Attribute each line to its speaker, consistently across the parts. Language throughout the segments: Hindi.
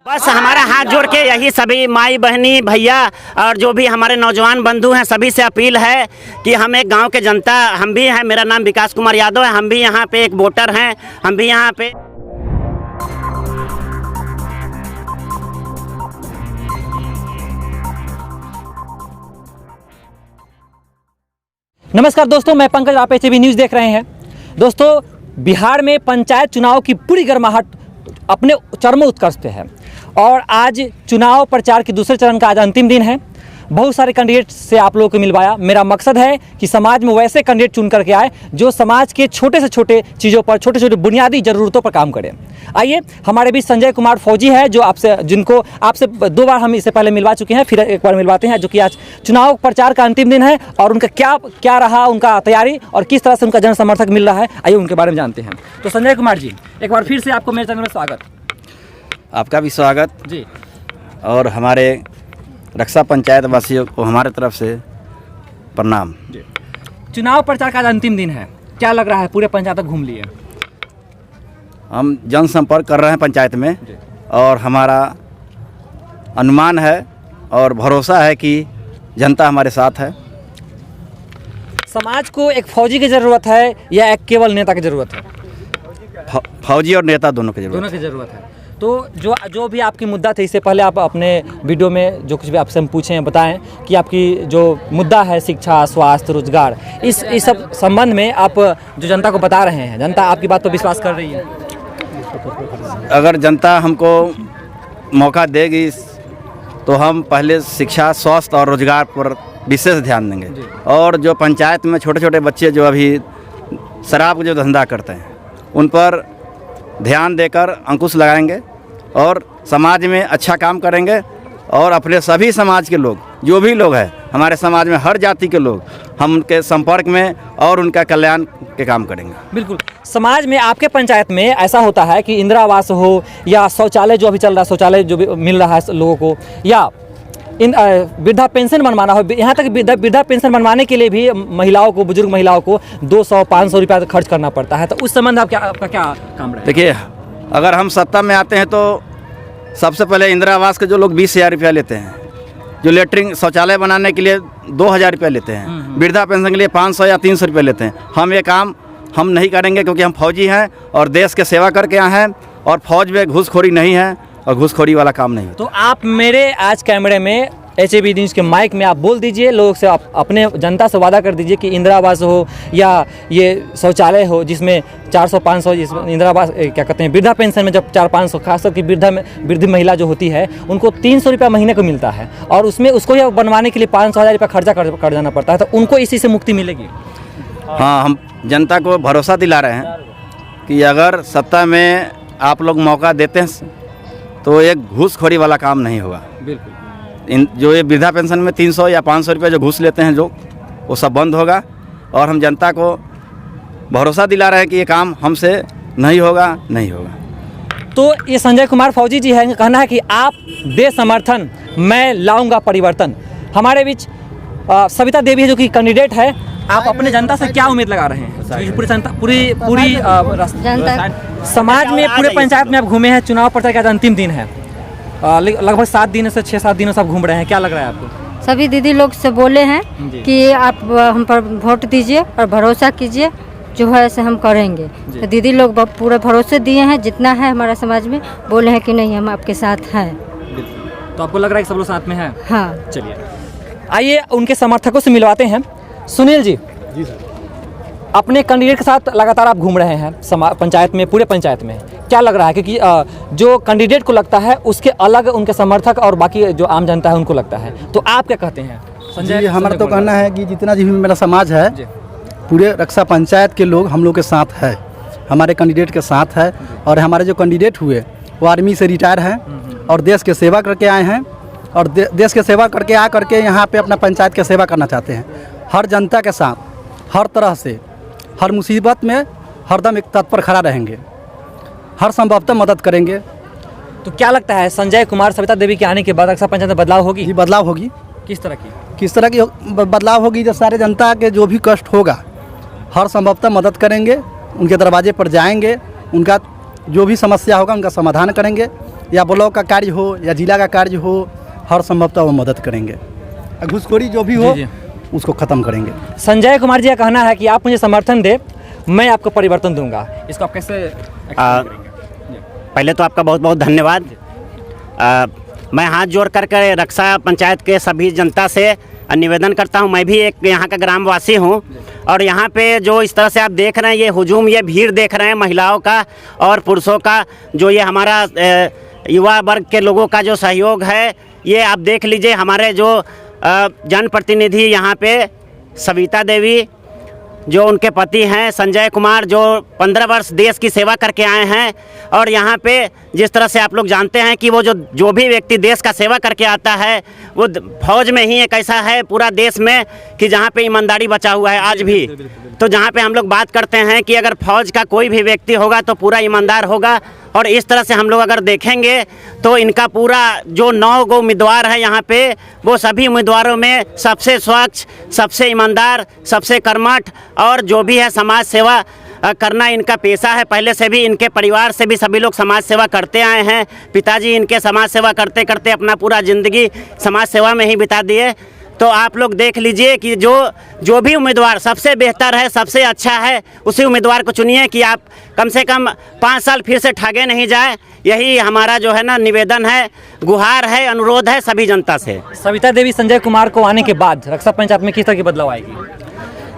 Speaker 1: बस हमारा हाथ जोड़ के यही सभी माई बहनी भैया और जो भी हमारे नौजवान बंधु हैं सभी से अपील है कि हम एक गांव के जनता, हम भी हैं, मेरा नाम विकास कुमार यादव है, हम भी यहाँ पे एक वोटर हैं, हम भी यहाँ पे।
Speaker 2: नमस्कार दोस्तों, मैं पंकज, आप एचबी न्यूज़ देख रहे हैं। दोस्तों, बिहार में पंचायत चुनाव की पूरी गर्माहट अपने चरम उत्कर्ष पे है और आज चुनाव प्रचार के दूसरे चरण का आज अंतिम दिन है। बहुत सारे कैंडिडेट से आप लोगों को मिलवाया। मेरा मकसद है कि समाज में वैसे कैंडिडेट चुन करके आए जो समाज के छोटे से छोटे चीज़ों पर, छोटे छोटे बुनियादी ज़रूरतों पर काम करें। आइए, हमारे बीच संजय कुमार फौजी है जो जिनको आपसे 2 बार हम इससे पहले मिलवा चुके हैं, फिर एक बार मिलवाते हैं, जो कि आज चुनाव प्रचार का अंतिम दिन है और उनका क्या रहा उनका तैयारी और किस तरह से उनका जन समर्थक मिल रहा है, आइए उनके बारे में जानते हैं। तो संजय कुमार जी, एक बार फिर से आपको मेरे चैनल में स्वागत।
Speaker 3: आपका भी स्वागत
Speaker 2: जी।
Speaker 3: और हमारे रक्षा पंचायत वासियों को हमारे तरफ से प्रणाम।
Speaker 2: चुनाव प्रचार का आज अंतिम दिन है, क्या लग रहा है? पूरे पंचायत तक घूम लिए।
Speaker 3: हम जनसंपर्क कर रहे हैं पंचायत में और हमारा अनुमान है और भरोसा है कि जनता हमारे साथ है।
Speaker 2: समाज को एक फौजी की ज़रूरत है या एक केवल नेता की ज़रूरत है?
Speaker 3: फौजी और नेता दोनों की
Speaker 2: दोनों की ज़रूरत है। तो जो भी आपकी मुद्दा थे, इससे पहले आप अपने वीडियो में जो कुछ भी आपसे हम पूछे हैं बताएं कि आपकी जो मुद्दा है शिक्षा, स्वास्थ्य, रोजगार, इस सब संबंध में आप जो जनता को बता रहे हैं, जनता आपकी बात पर विश्वास कर रही है?
Speaker 3: अगर जनता हमको मौका देगी तो हम पहले शिक्षा, स्वास्थ्य और रोजगार पर विशेष ध्यान देंगे। और जो पंचायत में छोटे छोटे बच्चे जो अभी शराब का जो धंधा करते हैं उन पर ध्यान देकर अंकुश लगाएंगे और समाज में अच्छा काम करेंगे। और अपने सभी समाज के लोग, जो भी लोग हैं हमारे समाज में, हर जाति के लोग, हम उनके संपर्क में और उनका कल्याण के काम करेंगे। बिल्कुल।
Speaker 2: समाज में आपके पंचायत में ऐसा होता है कि इंदिरा आवास हो या शौचालय जो अभी चल रहा है, शौचालय जो भी मिल रहा है लोगों को, या वृद्धा पेंशन बनवाना हो, यहाँ तक वृद्धा पेंशन बनवाने के लिए भी महिलाओं को, बुजुर्ग महिलाओं को 200-500 रुपया खर्च करना पड़ता है। तो उस संबंध में आपका क्या काम रहेगा?
Speaker 3: देखिए, अगर हम सत्ता में आते हैं तो सबसे पहले इंदिरा आवास के जो लोग 20,000 रुपया लेते हैं, जो लेटरिन शौचालय बनाने के लिए 2,000 रुपया लेते हैं, वृद्धा पेंशन के लिए 500 या 300 रुपये लेते हैं, हम ये काम हम नहीं करेंगे, क्योंकि हम फौजी हैं और देश के सेवा करके आए हैं और फौज में घूसखोरी नहीं है और घूसखोरी वाला काम नहीं है।
Speaker 2: तो आप मेरे आज कैमरे में एचबी न्यूज़ के माइक में आप बोल दीजिए, लोगों से आप अपने जनता से वादा कर दीजिए कि इंदिरा आवास हो या ये शौचालय हो जिसमें 400-500, इंदिरा आवास क्या कहते हैं, वृद्धा पेंशन में जब 400-500, खासकर कि वृद्ध महिला जो होती है उनको 300 रुपया महीने को मिलता है और उसमें उसको यह बनवाने के लिए 500,000 रुपया खर्चा कर जाना पड़ता है। तो उनको इसी से मुक्ति मिलेगी।
Speaker 3: हाँ, हम जनता को भरोसा दिला रहे हैं कि अगर सत्ता में आप लोग मौका देते हैं तो एक घूसखोरी वाला काम नहीं होगा।
Speaker 2: बिल्कुल।
Speaker 3: जो ये वृद्धा पेंशन में 300 या 500 रुपये जो घूस लेते हैं, जो वो सब बंद होगा और हम जनता को भरोसा दिला रहे हैं कि ये काम हमसे नहीं होगा।
Speaker 2: तो ये संजय कुमार फौजी जी है, कहना है कि आप दे समर्थन, मैं लाऊंगा परिवर्तन। हमारे बीच सविता देवी है जो कि कैंडिडेट है। आप अपने जनता से क्या उम्मीद लगा रहे हैं? पूरी जनता, पूरी समाज में, पूरे पंचायत में आप घूमे हैं, चुनाव प्रचार का अंतिम दिन है, लगभग 7 दिनों से 6-7 दिनों से आप घूम रहे हैं, क्या लग रहा है आपको?
Speaker 4: सभी दीदी लोग से बोले हैं कि आप हम पर वोट दीजिए और भरोसा कीजिए, जो है ऐसे हम करेंगे। तो दीदी लोग पूरे भरोसे दिए हैं, जितना है हमारा समाज में, बोले हैं कि नहीं हम आपके साथ हैं।
Speaker 2: तो आपको लग रहा है कि सब लोग साथ में हैं?
Speaker 4: हाँ।
Speaker 2: चलिए, आइए उनके समर्थकों से मिलवाते हैं। सुनील जी,
Speaker 5: जी सर,
Speaker 2: अपने कैंडिडेट के साथ लगातार आप घूम रहे हैं पंचायत में, पूरे पंचायत में, क्या लग रहा है? क्योंकि जो कैंडिडेट को लगता है उसके अलग उनके समर्थक और बाकी जो आम जनता है उनको लगता है, तो आप क्या कहते हैं?
Speaker 5: संजय, हमारा तो कहना है कि जितना भी मेरा समाज है, पूरे रक्षा पंचायत के लोग हम लोग के साथ है, हमारे कैंडिडेट के साथ है। और हमारे जो कैंडिडेट हुए वो आर्मी से रिटायर हैं और देश के सेवा करके आए हैं और देश के सेवा करके आ करके यहाँ पे अपना पंचायत की सेवा करना चाहते हैं। हर जनता के साथ, हर तरह से, हर मुसीबत में हरदम एक तत्पर खड़ा रहेंगे, हर संभवतः मदद करेंगे।
Speaker 2: तो क्या लगता है संजय कुमार, सविता देवी के आने के बाद रक्षा पंचायत में बदलाव होगी?
Speaker 5: जी, बदलाव होगी।
Speaker 2: किस तरह की
Speaker 5: बदलाव होगी? जो सारे जनता के जो भी कष्ट होगा हर संभवतः मदद करेंगे, उनके दरवाजे पर जाएंगे, उनका जो भी समस्या होगा उनका समाधान करेंगे या ब्लॉक का कार्य हो या जिला का कार्य हो, हर संभवतः वो मदद करेंगे। घूसखोरी जो भी हो
Speaker 2: जी।
Speaker 5: उसको ख़त्म करेंगे।
Speaker 2: संजय कुमार जी का कहना है कि आप मुझे समर्थन दे, मैं आपको परिवर्तन दूंगा। इसको आप कैसे
Speaker 1: पहले तो आपका बहुत बहुत धन्यवाद। मैं हाथ जोड़ कर रक्षा पंचायत के सभी जनता से निवेदन करता हूं। मैं भी एक यहाँ का ग्रामवासी हूं और यहाँ पे जो इस तरह से आप देख रहे हैं, ये हुजूम, ये भीड़ देख रहे हैं महिलाओं का और पुरुषों का, जो ये हमारा युवा वर्ग के लोगों का जो सहयोग है, ये आप देख लीजिए। हमारे जो जनप्रतिनिधि यहाँ पे सविता देवी, जो उनके पति हैं संजय कुमार, जो 15 वर्ष देश की सेवा करके आए हैं, और यहाँ पे जिस तरह से आप लोग जानते हैं कि वो जो भी व्यक्ति देश का सेवा करके आता है, वो फौज में ही एक ऐसा है पूरा देश में कि जहाँ पे ईमानदारी बचा हुआ है आज भी। तो जहाँ पे हम लोग बात करते हैं कि अगर फौज का कोई भी व्यक्ति होगा तो पूरा ईमानदार होगा, और इस तरह से हम लोग अगर देखेंगे तो इनका पूरा जो 9 गो उम्मीदवार है यहाँ पे, वो सभी उम्मीदवारों में सबसे स्वच्छ, सबसे ईमानदार, सबसे कर्मठ, और जो भी है समाज सेवा करना इनका पेशा है। पहले से भी इनके परिवार से भी सभी लोग समाज सेवा करते आए हैं। पिताजी इनके समाज सेवा करते करते अपना पूरा ज़िंदगी समाज सेवा में ही बिता दिए। तो आप लोग देख लीजिए कि जो भी उम्मीदवार सबसे बेहतर है, सबसे अच्छा है, उसी उम्मीदवार को चुनिए कि आप कम से कम 5 साल फिर से ठगे नहीं जाए। यही हमारा जो है ना निवेदन है, गुहार है, अनुरोध है सभी जनता से।
Speaker 2: सविता देवी, संजय कुमार को आने के बाद रक्षा पंचायत में किस तरह की बदलाव आएगी?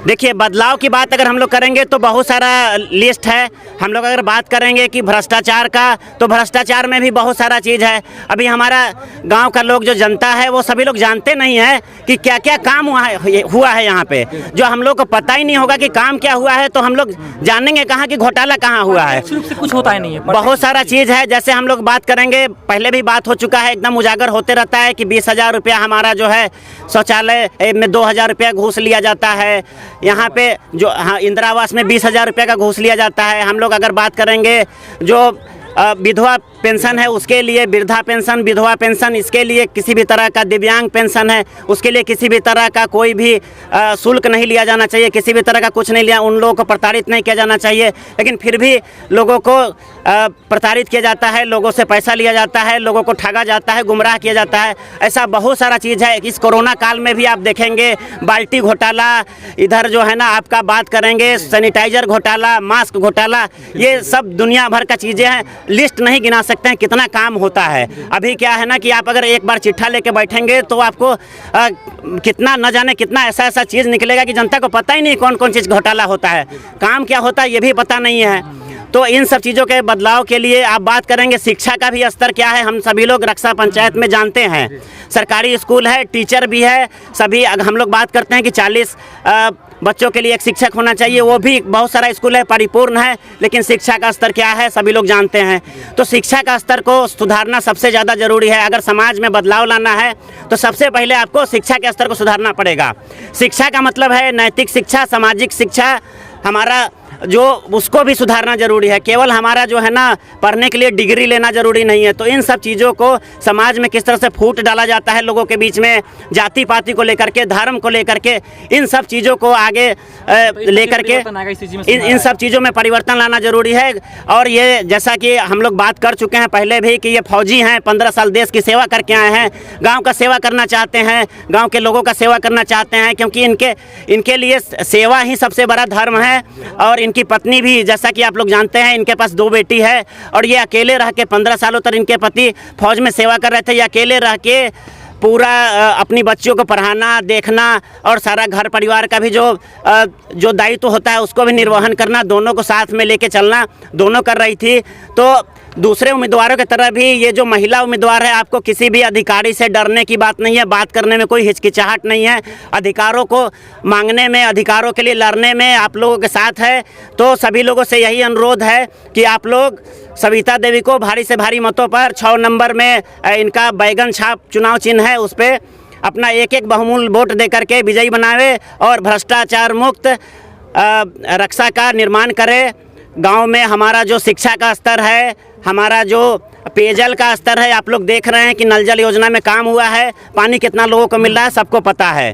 Speaker 1: देखिए, बदलाव की बात अगर हम लोग करेंगे तो बहुत सारा लिस्ट है। हम लोग अगर बात करेंगे कि भ्रष्टाचार का, तो भ्रष्टाचार में भी बहुत सारा चीज़ है। अभी हमारा गांव का लोग, जो जनता है, वो सभी लोग जानते नहीं है कि क्या क्या काम हुआ है यहाँ पे। जो हम लोग को पता ही नहीं होगा कि काम क्या हुआ है, तो हम लोग जानेंगे कहाँ कि घोटाला कहाँ हुआ है।
Speaker 2: सिर्फ से कुछ होता है नहीं है,
Speaker 1: बहुत सारा चीज़ है। जैसे हम लोग बात करेंगे, पहले भी बात हो चुका है, एकदम उजागर होते रहता है कि 20,000 रुपया हमारा जो है शौचालय में 2,000 रुपया घूस लिया जाता है। यहाँ पे जो इंदिरा आवास में 20,000 रुपये का घूस लिया जाता है। हम लोग अगर बात करेंगे जो विधवा पेंशन है, उसके लिए, वृद्धा पेंशन, विधवा पेंशन, इसके लिए किसी भी तरह का, दिव्यांग पेंशन है, उसके लिए किसी भी तरह का कोई भी शुल्क नहीं लिया जाना चाहिए, किसी भी तरह का कुछ नहीं लिया, उन लोगों को प्रताड़ित नहीं किया जाना चाहिए। लेकिन फिर भी लोगों को प्रताड़ित किया जाता है, लोगों से पैसा लिया जाता है, लोगों को ठगा जाता है, गुमराह किया जाता है। ऐसा बहुत सारा चीज़ है। इस कोरोना काल में भी आप देखेंगे बाल्टी घोटाला, इधर जो है ना आपका बात करेंगे सैनिटाइजर घोटाला, मास्क घोटाला, ये सब दुनिया भर का चीज़ें हैं। लिस्ट नहीं गिना सकते हैं कितना काम होता है। अभी क्या है ना कि आप अगर एक बार चिट्ठा लेके बैठेंगे तो आपको कितना न जाने कितना ऐसा चीज़ निकलेगा कि जनता को पता ही नहीं कौन कौन चीज़ घोटाला होता है, काम क्या होता है ये भी पता नहीं है। तो इन सब चीज़ों के बदलाव के लिए आप बात करेंगे, शिक्षा का भी स्तर क्या है, हम सभी लोग रक्षा पंचायत में जानते हैं। सरकारी स्कूल है, टीचर भी है, सभी हम लोग बात करते हैं कि 40 बच्चों के लिए एक शिक्षक होना चाहिए, वो भी बहुत सारा स्कूल है, परिपूर्ण है, लेकिन शिक्षा का स्तर क्या है सभी लोग जानते हैं। तो शिक्षा का स्तर को सुधारना सबसे ज़्यादा ज़रूरी है। अगर समाज में बदलाव लाना है तो सबसे पहले आपको शिक्षा के स्तर को सुधारना पड़ेगा। शिक्षा का मतलब है नैतिक शिक्षा, सामाजिक शिक्षा, हमारा जो उसको भी सुधारना ज़रूरी है। केवल हमारा जो है ना पढ़ने के लिए डिग्री लेना ज़रूरी नहीं है। तो इन सब चीज़ों को समाज में किस तरह से फूट डाला जाता है लोगों के बीच में, जाति पाति को लेकर के, धर्म को लेकर के, इन सब चीज़ों को आगे लेकर के इन सब चीज़ों में परिवर्तन लाना ज़रूरी है। और ये जैसा कि हम लोग बात कर चुके हैं पहले भी कि ये फौजी हैं, 15 साल देश की सेवा करके आए हैं, गाँव का सेवा करना चाहते हैं, गाँव के लोगों का सेवा करना चाहते हैं, क्योंकि इनके लिए सेवा ही सबसे बड़ा धर्म है। और इनकी पत्नी भी, जैसा कि आप लोग जानते हैं, इनके पास 2 बेटी है, और ये अकेले रह के 15 सालों तक इनके पति फौज में सेवा कर रहे थे। ये अकेले रह के पूरा अपनी बच्चियों को पढ़ाना, देखना, और सारा घर परिवार का भी जो दायित्व होता है उसको भी निर्वहन करना, दोनों को साथ में लेके चलना, दोनों कर रही थी। तो दूसरे उम्मीदवारों की तरह भी ये जो महिला उम्मीदवार है, आपको किसी भी अधिकारी से डरने की बात नहीं है, बात करने में कोई हिचकिचाहट नहीं है, अधिकारों को मांगने में, अधिकारों के लिए लड़ने में आप लोगों के साथ है। तो सभी लोगों से यही अनुरोध है कि आप लोग सविता देवी को भारी से भारी मतों पर 6 नंबर में इनका बैगन छाप चुनाव चिन्ह है, उस पर अपना एक बहुमूल्य वोट दे करके विजयी बनावे और भ्रष्टाचार मुक्त रक्षा का निर्माण करे। गांव में हमारा जो शिक्षा का स्तर है, हमारा जो पेयजल का स्तर है, आप लोग देख रहे हैं कि नल जल योजना में काम हुआ है, पानी कितना लोगों को मिल रहा है सबको पता है,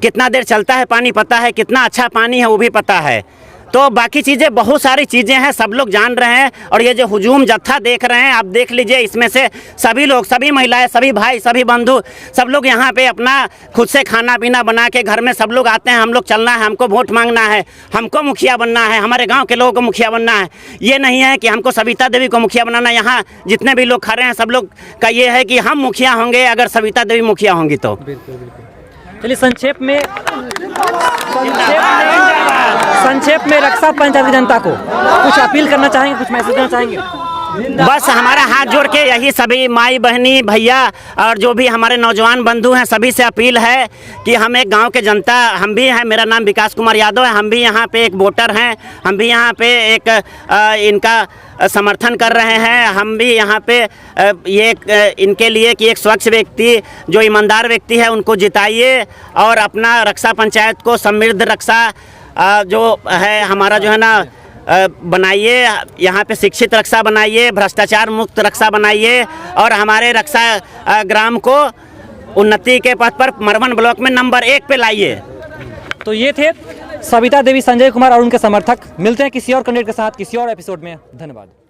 Speaker 1: कितना देर चलता है पानी पता है, कितना अच्छा पानी है वो भी पता है। तो बाकी चीज़ें बहुत सारी चीज़ें हैं, सब लोग जान रहे हैं। और ये जो हुजूम जत्था देख रहे हैं, आप देख लीजिए, इसमें से सभी लोग, सभी महिलाएं, सभी भाई, सभी बंधु, सब लोग यहाँ पे अपना खुद से खाना पीना बना के घर में सब लोग आते हैं। हम लोग चलना है, हमको वोट मांगना है, हमको मुखिया बनना है, हमारे गाँव के लोगों को मुखिया बनना है। ये नहीं है कि हमको सविता देवी को मुखिया बनाना। यहाँ जितने भी लोग खड़े हैं, सब लोग का ये है कि हम मुखिया होंगे अगर सविता देवी मुखिया होंगी तो।
Speaker 2: चलिए संक्षेप में रक्षा पंचायत की जनता को कुछ अपील करना चाहेंगे, कुछ मैसेज देना चाहेंगे?
Speaker 1: बस हमारा हाथ जोड़ के यही सभी माई बहनी भैया और जो भी हमारे नौजवान बंधु हैं, सभी से अपील है कि हम एक गांव के जनता, हम भी हैं, मेरा नाम विकास कुमार यादव है, हम भी यहाँ पे एक वोटर हैं, हम भी यहाँ पे एक इनका समर्थन कर रहे हैं। हम भी यहाँ पे ये इनके लिए कि एक स्वच्छ व्यक्ति, जो ईमानदार व्यक्ति है, उनको जिताइए और अपना रक्षा पंचायत को समृद्ध रक्षा जो है हमारा जो है ना बनाइए। यहाँ पे शिक्षित रक्षा बनाइए, भ्रष्टाचार मुक्त रक्षा बनाइए और हमारे रक्षा ग्राम को उन्नति के पथ पर मरवन ब्लॉक में नंबर 1 पे लाइए।
Speaker 2: तो ये थे सविता देवी, संजय कुमार और उनके समर्थक। मिलते हैं किसी और कैंडिडेट के साथ किसी और एपिसोड में। धन्यवाद।